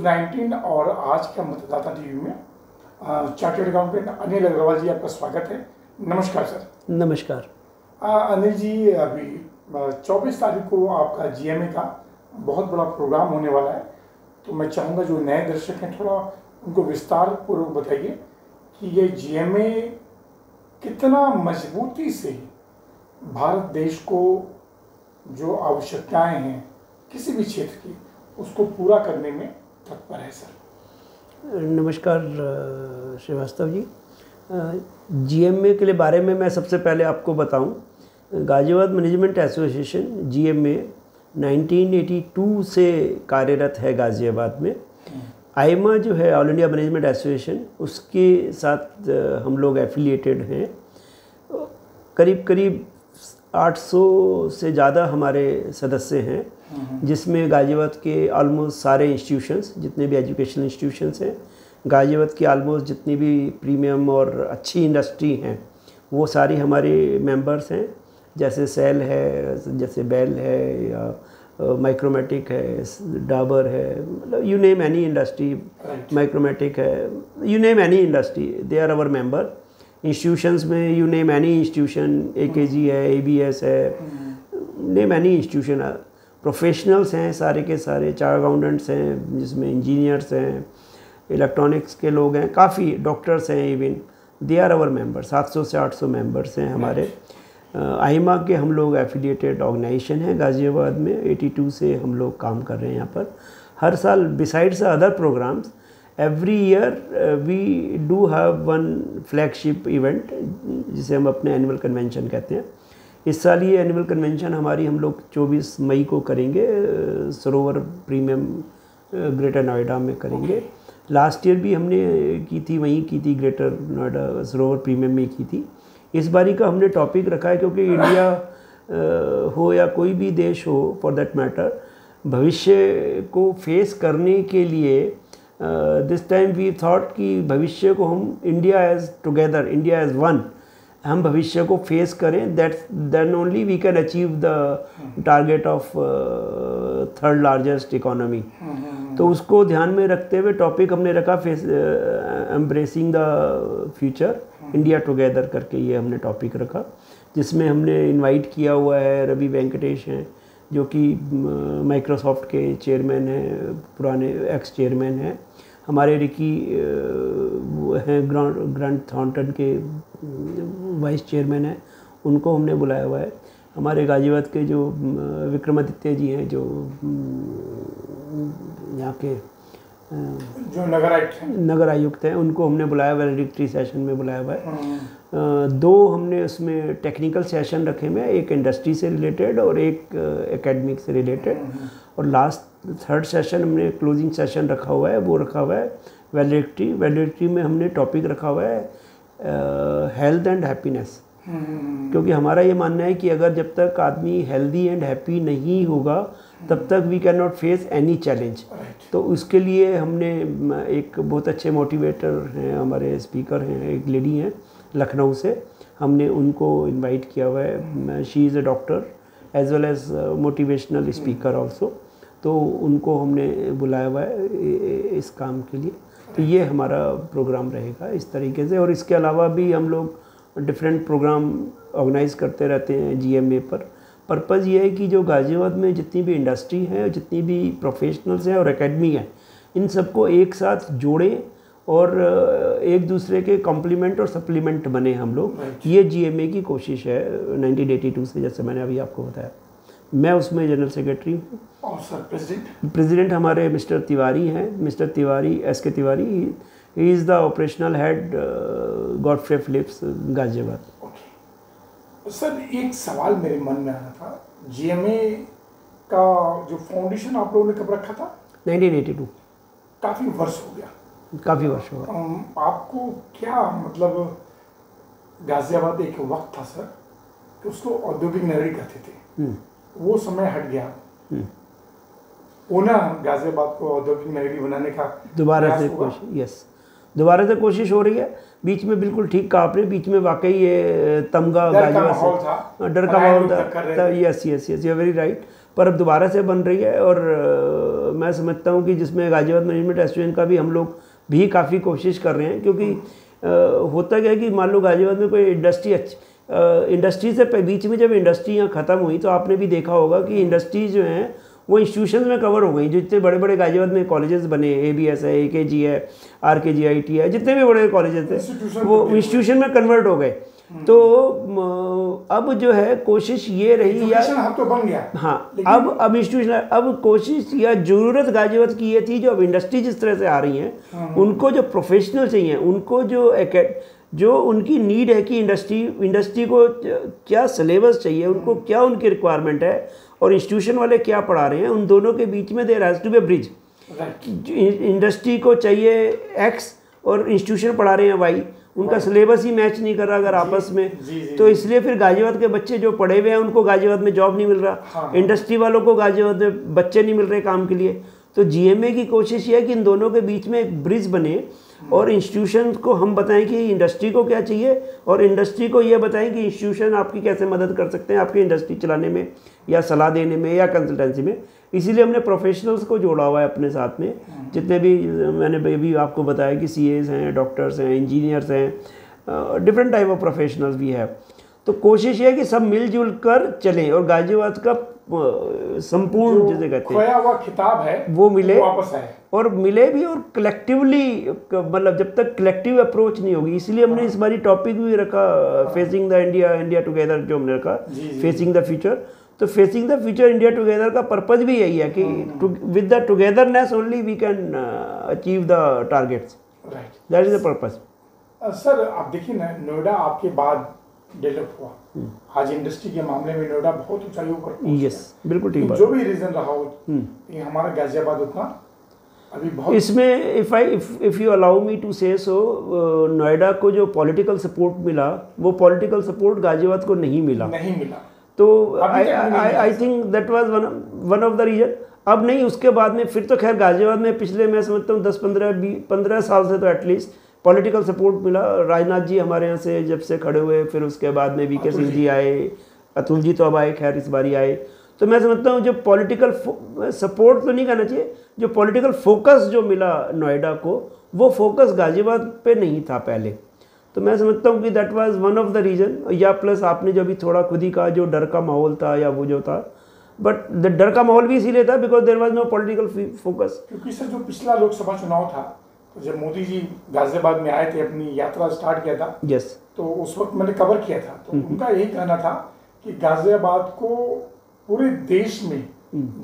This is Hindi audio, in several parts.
19 और आज का मतदाता टीवी में चार्टर्ड अकाउंटेंट अनिल अग्रवाल जी, आपका स्वागत है। नमस्कार सर। नमस्कार। अनिल जी, अभी 24 तारीख को आपका जीएमए का बहुत बड़ा प्रोग्राम होने वाला है, तो मैं चाहूँगा जो नए दर्शक हैं थोड़ा उनको विस्तार पूर्वक बताइए कि ये जीएमए कितना मजबूती से भारत देश को जो आवश्यकताएं हैं किसी भी क्षेत्र की उसको पूरा करने में तत्पर है सर। नमस्कार श्रीवास्तव जी। जीएमए के लिए बारे में मैं सबसे पहले आपको बताऊं, गाजियाबाद मैनेजमेंट एसोसिएशन जीएमए 1982 से कार्यरत है गाज़ियाबाद में। आईमा जो है ऑल इंडिया मैनेजमेंट एसोसिएशन, उसके साथ हम लोग एफिलिएटेड हैं। करीब करीब 800 से ज़्यादा हमारे सदस्य हैं, जिसमें गाज़ियाबाद के ऑलमोस्ट सारे इंस्टीट्यूशंस, जितने भी एजुकेशनल इंस्टीट्यूशंस हैं, गाज़ियाबाद की ऑलमोस्ट जितनी भी प्रीमियम और अच्छी इंडस्ट्री हैं वो सारी हमारे मेंबर्स हैं। जैसे सेल है, जैसे बेल है, या माइक्रोमेटिक है, डाबर है, मतलब you name any industry, Micromatic है, you name any industry, they are our member. Institutions में you name any institution, AKG है, एबीएस है, नेम एनी इंस्टीट्यूशन। प्रोफेशनल्स हैं सारे के सारे, चार्टर्ड अकाउंटेंट्स हैं, जिसमें इंजीनियर्स हैं, इलेक्ट्रॉनिक्स के लोग हैं, काफ़ी डॉक्टर्स हैं, even they are our member. 700 से 800 मेंबर्स हैं हमारे। आईमा के हम लोग एफिलिएटेड ऑर्गेनाइजेशन है गाज़ियाबाद में। 82 से हम लोग काम कर रहे हैं यहाँ पर। हर साल besides other programmes, every year we do have one flagship event, जिसे हम अपने एनुअल कन्वेंशन कहते हैं। इस साल ये एनुअल कन्वेंशन हमारी हम लोग 24 मई को करेंगे, सरोवर प्रीमियम ग्रेटर नोएडा में करेंगे। लास्ट ईयर भी हमने की थी, वहीं की थी, ग्रेटर नोएडा सरोवर प्रीमियम में की थी। इस बारी का हमने टॉपिक रखा है क्योंकि इंडिया हो या कोई भी देश हो फॉर दैट मैटर, भविष्य को फेस करने के लिए दिस टाइम वी थॉट कि भविष्य को हम India as together, India as one, हम भविष्य को फेस करें। Then only we can achieve the target of third largest economy. तो उसको ध्यान में रखते हुए टॉपिक हमने रखा embracing the future India together करके, ये हमने टॉपिक रखा, जिसमें हमने इनवाइट किया हुआ है रवि वेंकटेश हैं, जो कि माइक्रोसॉफ्ट के चेयरमैन हैं, पुराने एक्स चेयरमैन हैं। हमारे रिकी हैं, ग्रांट थॉर्नटन के वाइस चेयरमैन हैं, उनको हमने बुलाया हुआ है। हमारे गाज़ियाबाद के जो विक्रमादित्य जी हैं, जो यहाँ के जो नगर आयुक्त हैं, उनको हमने बुलाया हुआ है, वैलिडिक्टरी सेशन में बुलाया हुआ है। 2 हमने उसमें टेक्निकल सेशन रखे हुए हैं, एक इंडस्ट्री से रिलेटेड और एक एकेडमिक से रिलेटेड। और लास्ट 3rd सेशन हमने क्लोजिंग सेशन रखा हुआ है, वो रखा हुआ है वैलिडिक्टरी में हमने टॉपिक रखा हुआ है हेल्थ एंड हैप्पीनेस। क्योंकि हमारा ये मानना है कि अगर जब तक आदमी हेल्दी एंड हैप्पी नहीं होगा तब तक we can not face any challenge. तो उसके लिए हमने एक बहुत अच्छे मोटिवेटर हैं, हमारे स्पीकर हैं, एक लेडी हैं लखनऊ से, हमने उनको इनवाइट किया हुआ है। She is a doctor as well as motivational speaker also, तो उनको हमने बुलाया हुआ है इस काम के लिए। तो ये हमारा प्रोग्राम रहेगा इस तरीके से। और इसके अलावा भी हम लोग डिफरेंट प्रोग्राम ऑर्गेनाइज करते रहते हैं जीएमए पर। पर्पज़ ये है कि जो गाज़ियाबाद में जितनी भी इंडस्ट्री है, जितनी भी प्रोफेशनल्स हैं और एकेडमी है, इन सबको एक साथ जोड़ें और एक दूसरे के कॉम्प्लीमेंट और सप्लीमेंट बने हम लोग। ये जीएमए की कोशिश है 1982 से, जैसे मैंने अभी आपको बताया। मैं उसमें जनरल सेक्रेटरी हूँ। और सर प्रेसिडेंट हमारे मिस्टर तिवारी हैं, mister Tiwari, SK. Tiwari. He is the operational head Godfrey Phillips Ghaziabad. Sir, एक सवाल मेरे मन में आ रहा था, जीएमए का जो फाउंडेशन आप लोगों ने कब रखा था? 1982। काफ़ी वर्ष हो गया। काफ़ी वर्ष हो गया। आपको क्या मतलब, गाज़ियाबाद एक वक्त था सर कि उसको औद्योगिक नगरी कहते थे, वो समय हट गया। पुनः गाज़ियाबाद को औद्योगिक नगरी बनाने का दोबारा से कोशिश, दोबारा से कोशिश हो रही है। बीच में बिल्कुल ठीक कहा आपने, बीच में वाकई ये तमगा गाज़ियाबाद से डर का माहौल था। Yes, you are very right. पर अब दोबारा से बन रही है और मैं समझता हूँ कि जिसमें गाजियाबाद मैनेजमेंट एसोसिएशन का भी हम लोग भी काफ़ी कोशिश कर रहे हैं, क्योंकि होता क्या है कि मान लो गाजियाबाद में कोई इंडस्ट्री से बीच में जब इंडस्ट्री यहाँ ख़त्म हुई तो आपने भी देखा होगा कि इंडस्ट्रीज जो हैं वो इंस्टीट्यूशन में कवर हो गई। जो जितने बड़े बड़े गाजियाबाद में कॉलेजेस बने, ABS है, AKG है, RKGIT है, जितने भी बड़े कॉलेजेस थे वो इंस्टीट्यूशन में कन्वर्ट हो गए। तो अब जो है कोशिश ये रही या तो बन गया, हाँ, अब इंस्टीट्यूशन, अब कोशिश या ज़रूरत गाजियाबाद की ये थी, जो अब इंडस्ट्री जिस तरह से आ रही हैं उनको जो प्रोफेशनल चाहिए, उनको जो उनकी नीड है कि इंडस्ट्री को क्या सिलेबस चाहिए, उनको क्या उनकी रिक्वायरमेंट है और इंस्टीट्यूशन वाले क्या पढ़ा रहे हैं, उन दोनों के बीच में there has to be bridge. Industry को चाहिए X और इंस्टीट्यूशन पढ़ा रहे हैं Y, उनका सिलेबस ही मैच नहीं कर रहा अगर आपस में, तो इसलिए फिर गाजियाबाद के बच्चे जो पढ़े हुए हैं उनको गाजियाबाद में जॉब नहीं मिल रहा, इंडस्ट्री वालों को गाजियाबाद में बच्चे नहीं मिल रहे काम के लिए। तो GMA की कोशिश ये है कि इन दोनों के बीच में एक ब्रिज बने और इंस्टीट्यूशन को हम बताएं कि इंडस्ट्री को क्या चाहिए और इंडस्ट्री को ये बताएं कि इंस्टीट्यूशन आपकी कैसे मदद कर सकते हैं आपकी इंडस्ट्री चलाने में या सलाह देने में या कंसल्टेंसी में। इसीलिए हमने प्रोफेशनल्स को जोड़ा हुआ है अपने साथ में, जितने भी मैंने भी आपको बताया कि CAs हैं, डॉक्टर्स हैं, इंजीनियर्स हैं, डिफरेंट टाइप ऑफ प्रोफेशनल्स भी है। तो कोशिश ये है कि सब मिलजुल कर चलें और गाजियाबाद का संपूर्ण जिसे कहते हैं खोया हुआ खिताब है वो मिले, वापस आए और मिले भी, और कलेक्टिवली, मतलब जब तक कलेक्टिव अप्रोच नहीं होगी, इसलिए हमने इस बारी टॉपिक भी रखा फेसिंग द इंडिया टुगेदर, जो हमने रखा फेसिंग द फ्यूचर। तो facing the future India together का पर्पज भी यही है कि with the togetherness only we can achieve the targets, that is the purpose. Sir आप देखिए ना, नोएडा आपके बाद डेवलप हुआ, आज इंडस्ट्री के मामले में नोएडा बहुत ऊंचाइयों पर पहुंच गया। यस, बिल्कुल ठीक बात। जो भी रीजन रहा हो, हमारा गाजियाबाद उतना अभी बहुत इसमें if you allow me to say so, Noida को जो पॉलिटिकल सपोर्ट मिला वो पॉलिटिकल सपोर्ट गाजियाबाद को नहीं मिला। तो I think that was one of the reason. अब नहीं, उसके बाद में फिर तो खैर गाजियाबाद में पिछले मैं समझता हूँ 10-15 साल से तो एटलीस्ट पॉलिटिकल सपोर्ट मिला। राजनाथ जी हमारे यहाँ से जब से खड़े हुए, फिर उसके बाद में VK सिंह जी आए, अतुल जी तो अब आए, खैर इस बारी आए। तो मैं समझता हूँ जो पॉलिटिकल सपोर्ट तो नहीं कहना चाहिए, जो पॉलिटिकल फोकस जो मिला नोएडा को, वो फोकस गाजियाबाद पे नहीं था पहले। तो मैं समझता हूँ कि that was one of the reason, या प्लस आपने जो अभी थोड़ा खुद ही कहा जो डर का माहौल था या वो जो था, बट द डर का माहौल भी इसीलिए था because there was no political focus. क्योंकि सर जो पिछला लोकसभा चुनाव था, तो जब मोदी जी गाजियाबाद में आए थे, अपनी यात्रा स्टार्ट किया था, यस, तो उस वक्त मैंने कवर किया था, तो उनका यही कहना था कि गाजियाबाद को पूरे देश में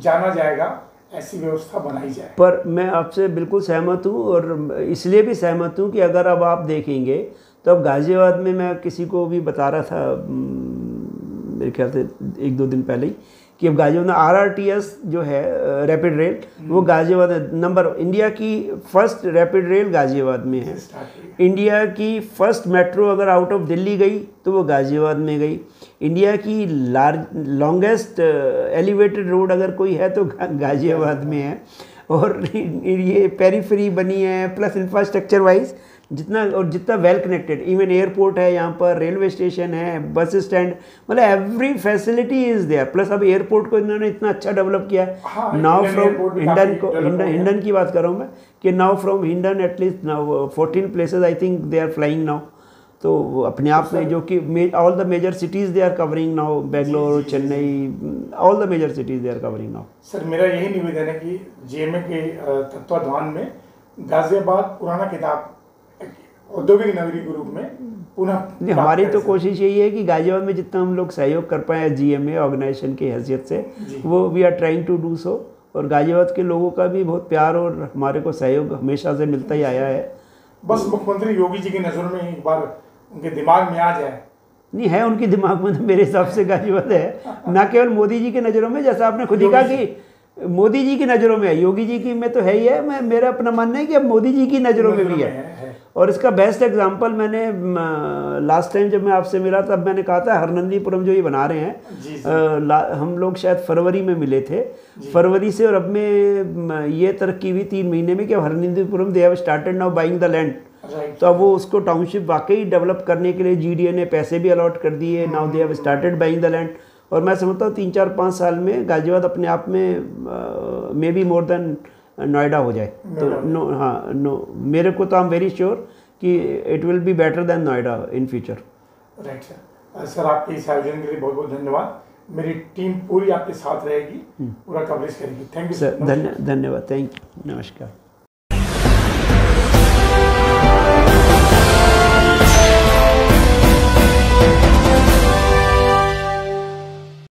जाना जाएगा, ऐसी व्यवस्था बनाई जाए। पर मैं आपसे बिल्कुल सहमत हूँ, और इसलिए भी सहमत हूँ कि अगर अब आप देखेंगे तो अब गाजियाबाद में, मैं किसी को भी बता रहा था मेरे ख्याल से 1-2 दिन पहले ही, कि अब गाजियाबाद में RRTS जो है रैपिड रेल, वो गाजियाबाद नंबर, इंडिया की फर्स्ट रैपिड रेल गाजियाबाद में है। इंडिया की फर्स्ट मेट्रो अगर आउट ऑफ दिल्ली गई तो वो गाजियाबाद में गई। इंडिया की लॉन्गेस्ट एलिवेटेड रोड अगर कोई है तो गाजियाबाद में है। और ये पेरीफेरी बनी है, प्लस इंफ्रास्ट्रक्चर वाइज जितना वेल कनेक्टेड, इवन एयरपोर्ट है यहाँ पर, रेलवे स्टेशन है, बस स्टैंड, मतलब every facility is there. Plus अब एयरपोर्ट को इन्होंने इतना अच्छा डेवलप किया है। नाउ फ्रॉम हिंडन को, हिंडन की बात कर रहा हूँ मैं, कि now from Hindon at least now 14 places I think they are flying now. तो अपने आप में जो कि all the major cities they are covering now, Bangalore, Chennai, all the major cities they are covering now. Sir मेरा यही निवेदन है कि GMA के तत्वाधान में गाजियाबाद पुराना किताब औद्योगिक नगरी के रूप में पुनः, हमारी तो कोशिश यही है कि गाजियाबाद में जितना हम लोग सहयोग कर पाए GMA ऑर्गेनाइजेशन की हैसियत से, वो we are trying to do so. और गाजियाबाद के लोगों का भी बहुत प्यार और हमारे को सहयोग हमेशा से मिलता ही आया है। बस मुख्यमंत्री योगी जी की नज़रों में एक बार उनके दिमाग में आ जाए। नहीं है, उनके दिमाग में तो मेरे हिसाब से गाजियाबाद है, ना केवल मोदी जी की नज़रों में, जैसा आपने खुद ही कहा कि मोदी जी की नज़रों में है, योगी जी की में तो है ही है, मैं मेरा अपना मानना है कि अब मोदी जी की नज़रों में भी है। और इसका बेस्ट एग्जांपल मैंने लास्ट टाइम जब मैं आपसे मिला तब मैंने कहा था, हरनंदीपुरम जो ये बना रहे हैं, हम लोग शायद फरवरी में मिले थे, फरवरी से और अब में ये तरक्की हुई 3 महीने में कि Harnandipuram they have started now buying the land. तो अब वो उसको टाउनशिप वाकई डेवलप करने के लिए GDA ने पैसे भी अलॉट कर दिए, now they have started buying the land. और मैं समझता हूँ 3-4-5 साल में गाजियाबाद अपने आप में may be more than Noida हो जाए। तो हाँ मेरे को तो आई एम वेरी श्योर कि it will be better than Noida in future. Right sir. Sir आपके इस आयोजन के लिए बहुत बहुत धन्यवाद। मेरी टीम पूरी आपके साथ रहेगी, पूरा कवरेज करेगी। Thank you sir. धन्यवाद। Thank you. नमस्कार।